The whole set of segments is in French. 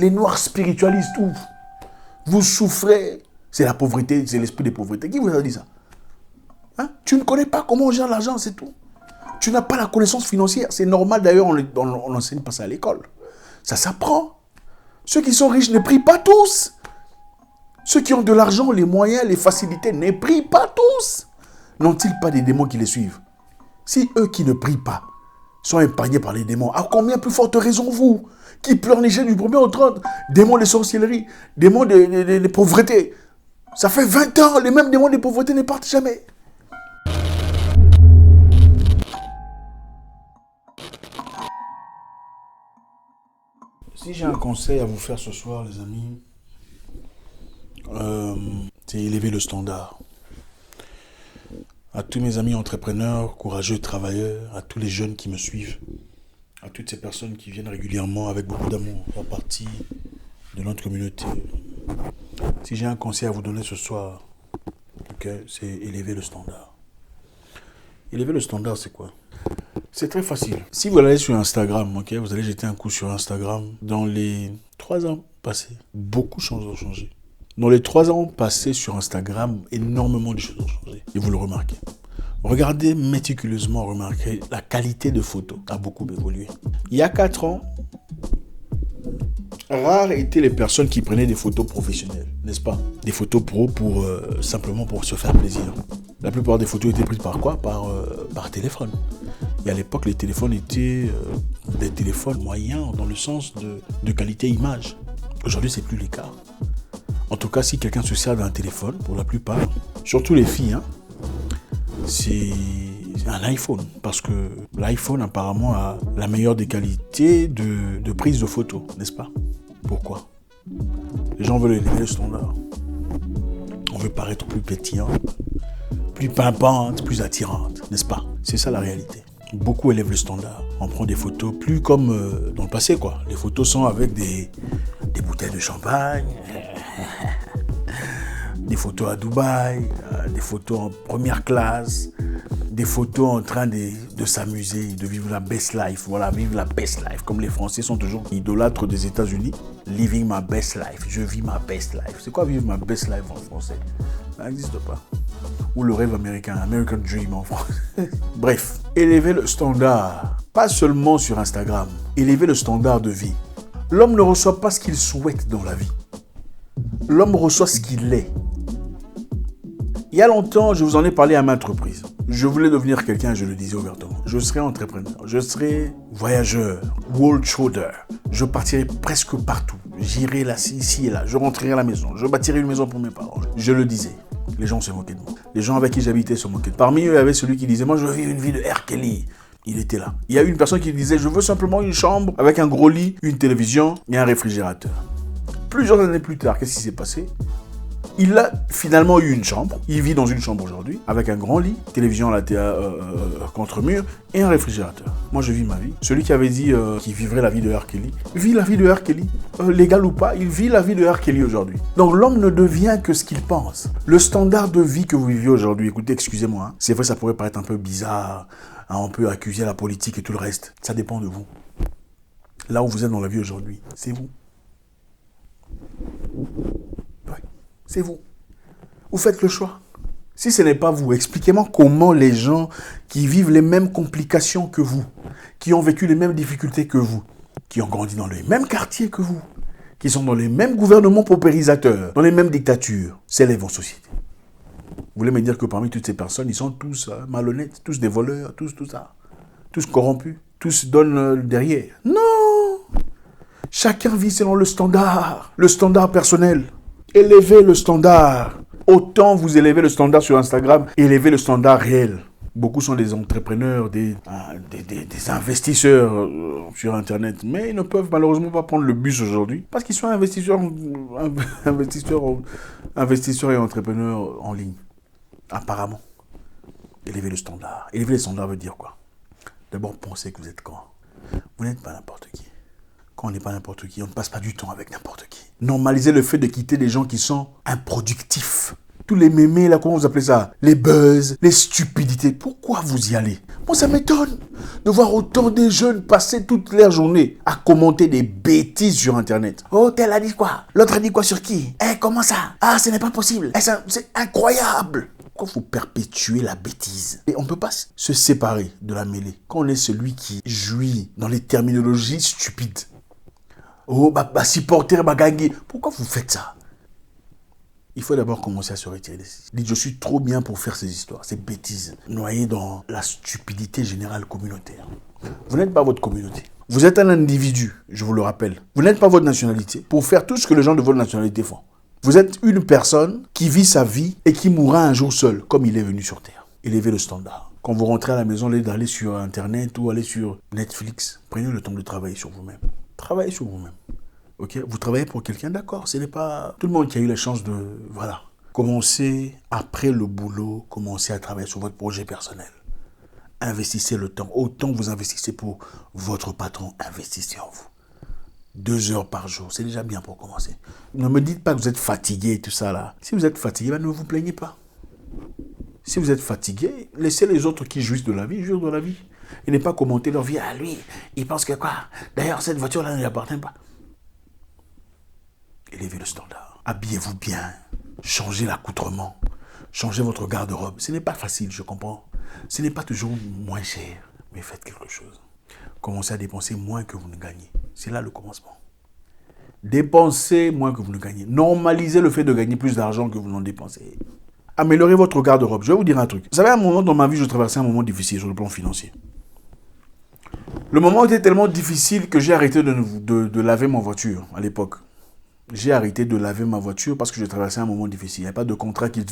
Les noirs spiritualistes, ouf. Vous souffrez. C'est la pauvreté, c'est l'esprit de pauvreté. Qui vous a dit ça? Hein? Tu ne connais pas comment on gère l'argent, c'est tout. Tu n'as pas la connaissance financière. C'est normal, d'ailleurs, on n'enseigne pas ça à l'école. Ça s'apprend. Ceux qui sont riches ne prient pas tous. Ceux qui ont de l'argent, les moyens, les facilités, ne prient pas tous. N'ont-ils pas des démons qui les suivent? Si eux qui ne prient pas sont épargnés par les démons, à combien plus forte raison vous, qui pleurnichez du 1er au 30, démons de sorcellerie, démons de pauvreté. Ça fait 20 ans, les mêmes démons de pauvreté ne partent jamais. Si j'ai un conseil à vous faire ce soir, les amis, c'est élever le standard. À tous mes amis entrepreneurs, courageux, travailleurs, à tous les jeunes qui me suivent, à toutes ces personnes qui viennent régulièrement avec beaucoup d'amour faire partie de notre communauté. Si j'ai un conseil à vous donner ce soir, okay, c'est élever le standard. Élever le standard, c'est quoi? C'est très facile. Si vous allez sur Instagram, okay, vous allez jeter un coup sur Instagram, dans les 3 ans passés, beaucoup de choses ont changé. Dans les 3 ans passés sur Instagram, énormément de choses ont changé. Et vous le remarquez. Regardez méticuleusement, remarquez, la qualité de photos a beaucoup évolué. Il y a 4 ans, rares étaient les personnes qui prenaient des photos professionnelles, n'est-ce pas? Des photos pro simplement pour se faire plaisir. La plupart des photos étaient prises par quoi? Par téléphone. Et à l'époque, les téléphones étaient des téléphones moyens dans le sens de qualité image. Aujourd'hui, c'est plus le cas. En tout cas, si quelqu'un se sert d'un téléphone, pour la plupart, surtout les filles, hein, c'est un iPhone. Parce que l'iPhone, apparemment, a la meilleure des qualités de prise de photos, n'est-ce pas? Pourquoi? Les gens veulent élever le standard. On veut paraître plus pétillant, plus pimpante, plus attirante, n'est-ce pas? C'est ça la réalité. Beaucoup élèvent le standard. On prend des photos plus comme dans le passé, quoi. Les photos sont avec des bouteilles de champagne, des photos à Dubaï, des photos en première classe, des photos en train de s'amuser, de vivre la best life. Voilà, vivre la best life. Comme les Français sont toujours idolâtres des États-Unis. Living my best life. Je vis ma best life. C'est quoi vivre ma best life en français? Ça n'existe pas. Ou le rêve américain, American Dream en français. Bref, élever le standard. Pas seulement sur Instagram. Élever le standard de vie. L'homme ne reçoit pas ce qu'il souhaite dans la vie. L'homme reçoit ce qu'il est. Il y a longtemps, je vous en ai parlé à maintes reprises. Je voulais devenir quelqu'un, je le disais ouvertement. Je serais entrepreneur, je serais voyageur, world traveler. Je partirais presque partout. J'irais là, ici et là. Je rentrerais à la maison. Je bâtirais une maison pour mes parents. Je le disais. Les gens se moquaient de moi. Les gens avec qui j'habitais se moquaient. Parmi eux, il y avait celui qui disait « Moi, je veux vivre une vie de R. Kelly ». Il était là. Il y a une personne qui disait « Je veux simplement une chambre avec un gros lit, une télévision et un réfrigérateur ». Plusieurs années plus tard, qu'est-ce qui s'est passé? Il a finalement eu une chambre. Il vit dans une chambre aujourd'hui, avec un grand lit, télévision à contre mur et un réfrigérateur. Moi, je vis ma vie. Celui qui avait dit qu'il vivrait la vie de R. Kelly, vit la vie de R. Kelly. Légal ou pas, il vit la vie de R. Kelly aujourd'hui. Donc, l'homme ne devient que ce qu'il pense. Le standard de vie que vous vivez aujourd'hui, écoutez, excusez-moi, hein, c'est vrai, ça pourrait paraître un peu bizarre, hein, on peut accuser la politique et tout le reste. Ça dépend de vous. Là où vous êtes dans la vie aujourd'hui, c'est vous. C'est vous. Vous faites le choix. Si ce n'est pas vous, expliquez-moi comment les gens qui vivent les mêmes complications que vous, qui ont vécu les mêmes difficultés que vous, qui ont grandi dans les mêmes quartiers que vous, qui sont dans les mêmes gouvernements paupérisateurs, dans les mêmes dictatures, s'élèvent en société. Vous voulez me dire que parmi toutes ces personnes, ils sont tous malhonnêtes, tous des voleurs, tous tout ça, tous corrompus, tous donnent derrière. Non! Chacun vit selon le standard personnel. Élevez le standard. Autant vous élevez le standard sur Instagram, élevez le standard réel. Beaucoup sont des entrepreneurs, des investisseurs sur Internet, mais ils ne peuvent malheureusement pas prendre le bus aujourd'hui parce qu'ils sont investisseurs et entrepreneurs en ligne. Apparemment. Élever le standard. Élever le standard veut dire quoi? D'abord, pensez que vous êtes grand. Vous n'êtes pas n'importe qui. Quand on n'est pas n'importe qui, on ne passe pas du temps avec n'importe qui. Normalisez le fait de quitter des gens qui sont improductifs. Tous les mémés, là, comment vous appelez ça? Les buzz, les stupidités. Pourquoi vous y allez? Moi, ça m'étonne de voir autant de jeunes passer toute leur journée à commenter des bêtises sur Internet. Oh, tel a dit quoi? L'autre a dit quoi sur qui? Eh, comment ça? Ah, ce n'est pas possible. Eh, c'est incroyable. Pourquoi vous perpétuez la bêtise? Et on ne peut pas se séparer de la mêlée quand on est celui qui jouit dans les terminologies stupides. Oh, supporter, gagner. Pourquoi vous faites ça? Il faut d'abord commencer à se retirer des... Dites, je suis trop bien pour faire ces histoires, ces bêtises, noyées dans la stupidité générale communautaire. Vous n'êtes pas votre communauté. Vous êtes un individu, je vous le rappelle. Vous n'êtes pas votre nationalité pour faire tout ce que les gens de votre nationalité font. Vous êtes une personne qui vit sa vie et qui mourra un jour seul, comme il est venu sur Terre. Élevez le standard. Quand vous rentrez à la maison, d'aller sur Internet ou aller sur Netflix, prenez le temps de travailler sur vous-même. Travaillez sur vous-même. Ok, vous travaillez pour quelqu'un, d'accord. Ce n'est pas tout le monde qui a eu la chance de... Voilà. Commencez après le boulot, commencez à travailler sur votre projet personnel. Investissez le temps. Autant que vous investissez pour votre patron, investissez en vous. 2 heures par jour, c'est déjà bien pour commencer. Ne me dites pas que vous êtes fatigué et tout ça là. Si vous êtes fatigué, ne vous plaignez pas. Si vous êtes fatigué, laissez les autres qui jouissent de la vie, jouir de la vie. Et ne pas commenter leur vie. Ah, lui, il pense que quoi? D'ailleurs, cette voiture-là ne lui appartient pas. Élevez le standard. Habillez-vous bien. Changez l'accoutrement. Changez votre garde-robe. Ce n'est pas facile, je comprends. Ce n'est pas toujours moins cher. Mais faites quelque chose. Commencez à dépenser moins que vous ne gagnez. C'est là le commencement. Dépensez moins que vous ne gagnez. Normalisez le fait de gagner plus d'argent que vous n'en dépensez. Améliorez votre garde-robe. Je vais vous dire un truc. Vous savez, à un moment dans ma vie, je traversais un moment difficile sur le plan financier. Le moment était tellement difficile que j'ai arrêté de laver ma voiture à l'époque. J'ai arrêté de laver ma voiture parce que je traversais un moment difficile. Il n'y a pas de contrat qui...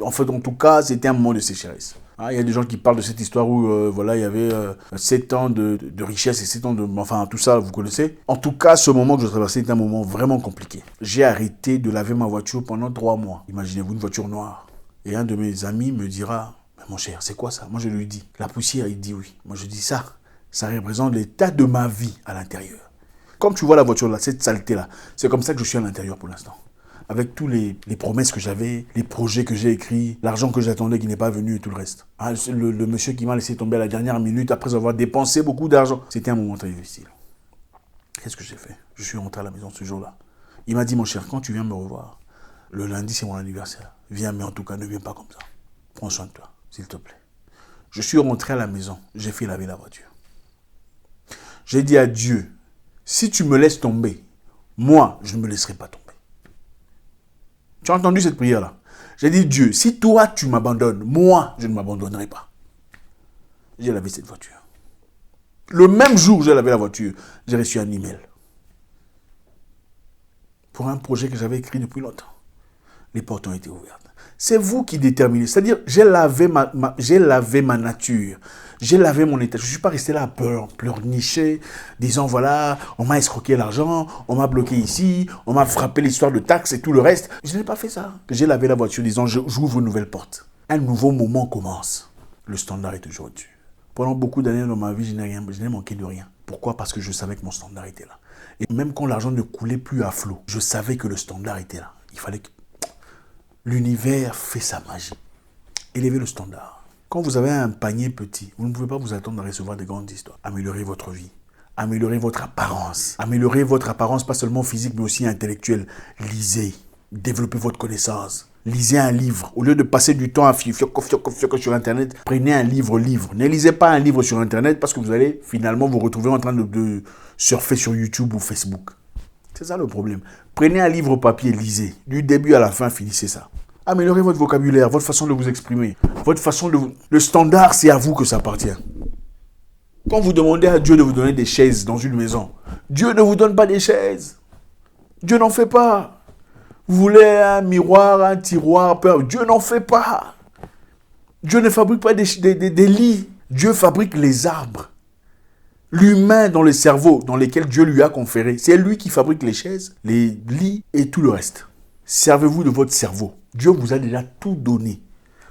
En fait, en tout cas, c'était un moment de sécheresse. Il y a des gens qui parlent de cette histoire où voilà, il y avait 7 ans de richesse et 7 ans de... Enfin, tout ça, vous connaissez. En tout cas, ce moment que je traversais était un moment vraiment compliqué. J'ai arrêté de laver ma voiture pendant 3 mois. Imaginez-vous une voiture noire. Et un de mes amis me dira, « Mon cher, c'est quoi ça ?» Moi, je lui dis, « La poussière. » Il dit oui. Moi, je dis ça représente l'état de ma vie à l'intérieur. Comme tu vois la voiture là, cette saleté-là, c'est comme ça que je suis à l'intérieur pour l'instant. Avec tous les promesses que j'avais, les projets que j'ai écrits, l'argent que j'attendais qui n'est pas venu et tout le reste. Le monsieur qui m'a laissé tomber à la dernière minute après avoir dépensé beaucoup d'argent. C'était un moment très difficile. Qu'est-ce que j'ai fait? Je suis rentré à la maison ce jour-là. Il m'a dit, mon cher, quand tu viens me revoir, le lundi c'est mon anniversaire. Viens, mais en tout cas, ne viens pas comme ça. Prends soin de toi, s'il te plaît. Je suis rentré à la maison, j'ai fait laver la voiture. J'ai dit à Dieu, si tu me laisses tomber, moi, je ne me laisserai pas tomber. Tu as entendu cette prière-là? J'ai dit, Dieu, si toi, tu m'abandonnes, moi, je ne m'abandonnerai pas. J'ai lavé cette voiture. Le même jour où j'ai lavé la voiture, j'ai reçu un email. Pour un projet que j'avais écrit depuis longtemps. Les portes ont été ouvertes. C'est vous qui déterminez. C'est-à-dire, j'ai lavé ma nature. J'ai lavé mon état. Je ne suis pas resté là à pleurnicher, disant, voilà, on m'a escroqué l'argent, on m'a bloqué ici, on m'a frappé l'histoire de taxes et tout le reste. Je n'ai pas fait ça. J'ai lavé la voiture, disant, j'ouvre une nouvelle porte. Un nouveau moment commence. Le standard est toujours au-dessus. Pendant beaucoup d'années dans ma vie, je n'ai manqué de rien. Pourquoi? Parce que je savais que mon standard était là. Et même quand l'argent ne coulait plus à flot, je savais que le standard était là. Il fallait que... L'univers fait sa magie. Élevez le standard. Quand vous avez un panier petit, vous ne pouvez pas vous attendre à recevoir des grandes histoires. Améliorez votre vie. Améliorez votre apparence. Améliorez votre apparence, pas seulement physique, mais aussi intellectuelle. Lisez. Développez votre connaissance. Lisez un livre. Au lieu de passer du temps à fioco sur Internet, prenez un livre. Ne lisez pas un livre sur Internet parce que vous allez finalement vous retrouver en train de surfer sur YouTube ou Facebook. C'est ça le problème. Prenez un livre papier, lisez. Du début à la fin, finissez ça. Améliorez votre vocabulaire, votre façon de vous exprimer. Votre façon de... Le standard, c'est à vous que ça appartient. Quand vous demandez à Dieu de vous donner des chaises dans une maison, Dieu ne vous donne pas des chaises. Dieu n'en fait pas. Vous voulez un miroir, un tiroir, Dieu n'en fait pas. Dieu ne fabrique pas des lits. Dieu fabrique les arbres. L'humain dans le cerveau, dans lequel Dieu lui a conféré, c'est lui qui fabrique les chaises, les lits et tout le reste. Servez-vous de votre cerveau. Dieu vous a déjà tout donné.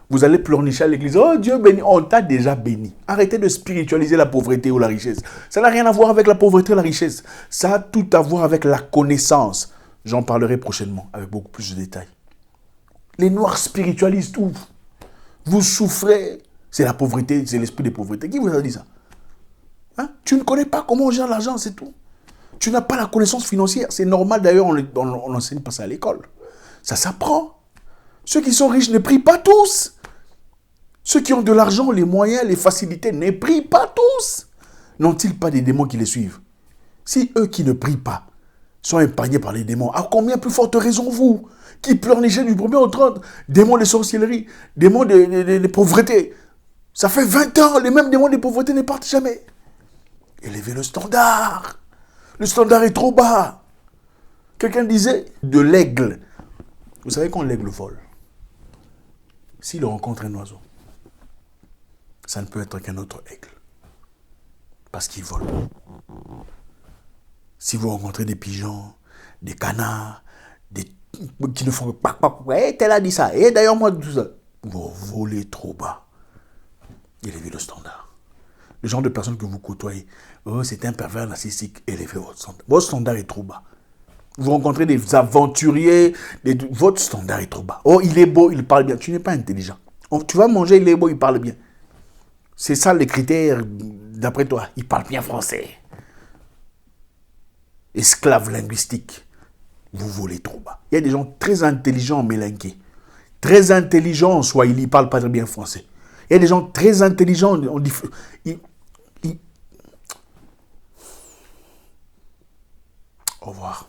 Vous allez pleurnicher à l'église. Oh Dieu béni, on t'a déjà béni. Arrêtez de spiritualiser la pauvreté ou la richesse. Ça n'a rien à voir avec la pauvreté ou la richesse. Ça a tout à voir avec la connaissance. J'en parlerai prochainement avec beaucoup plus de détails. Les Noirs spiritualistes, où vous souffrez. C'est la pauvreté, c'est l'esprit de pauvreté. Qui vous a dit ça? Hein? Tu ne connais pas comment on gère l'argent, c'est tout. Tu n'as pas la connaissance financière. C'est normal, d'ailleurs, on n'enseigne pas ça à l'école. Ça s'apprend. Ceux qui sont riches ne prient pas tous. Ceux qui ont de l'argent, les moyens, les facilités, ne prient pas tous. N'ont-ils pas des démons qui les suivent? Si eux qui ne prient pas sont épargnés par les démons, à combien plus forte raison vous, qui pleurnichez du premier au 30, démons de sorcellerie, démons de pauvreté. Ça fait 20 ans, les mêmes démons de pauvreté ne partent jamais. Élevez le standard. Le standard est trop bas. Quelqu'un disait de l'aigle. Vous savez quand l'aigle vole, s'il rencontre un oiseau, ça ne peut être qu'un autre aigle. Parce qu'il vole. Si vous rencontrez des pigeons, des canards, qui ne font pas, tel a dit ça, et d'ailleurs moi, tout ça, vous volez trop bas. Élevez le standard. Le genre de personnes que vous côtoyez, oh, c'est un pervers narcissique, élevez votre standard. Votre standard est trop bas. Vous rencontrez des aventuriers, votre standard est trop bas. Oh, il est beau, il parle bien. Tu n'es pas intelligent. Tu vas manger, il est beau, il parle bien. C'est ça les critères, d'après toi. Il parle bien français. Esclave linguistique. Vous volez trop bas. Il y a des gens très intelligents en mélinqué. Très intelligents en swahili, ils ne parlent pas très bien français. Il y a des gens très intelligents. Au revoir.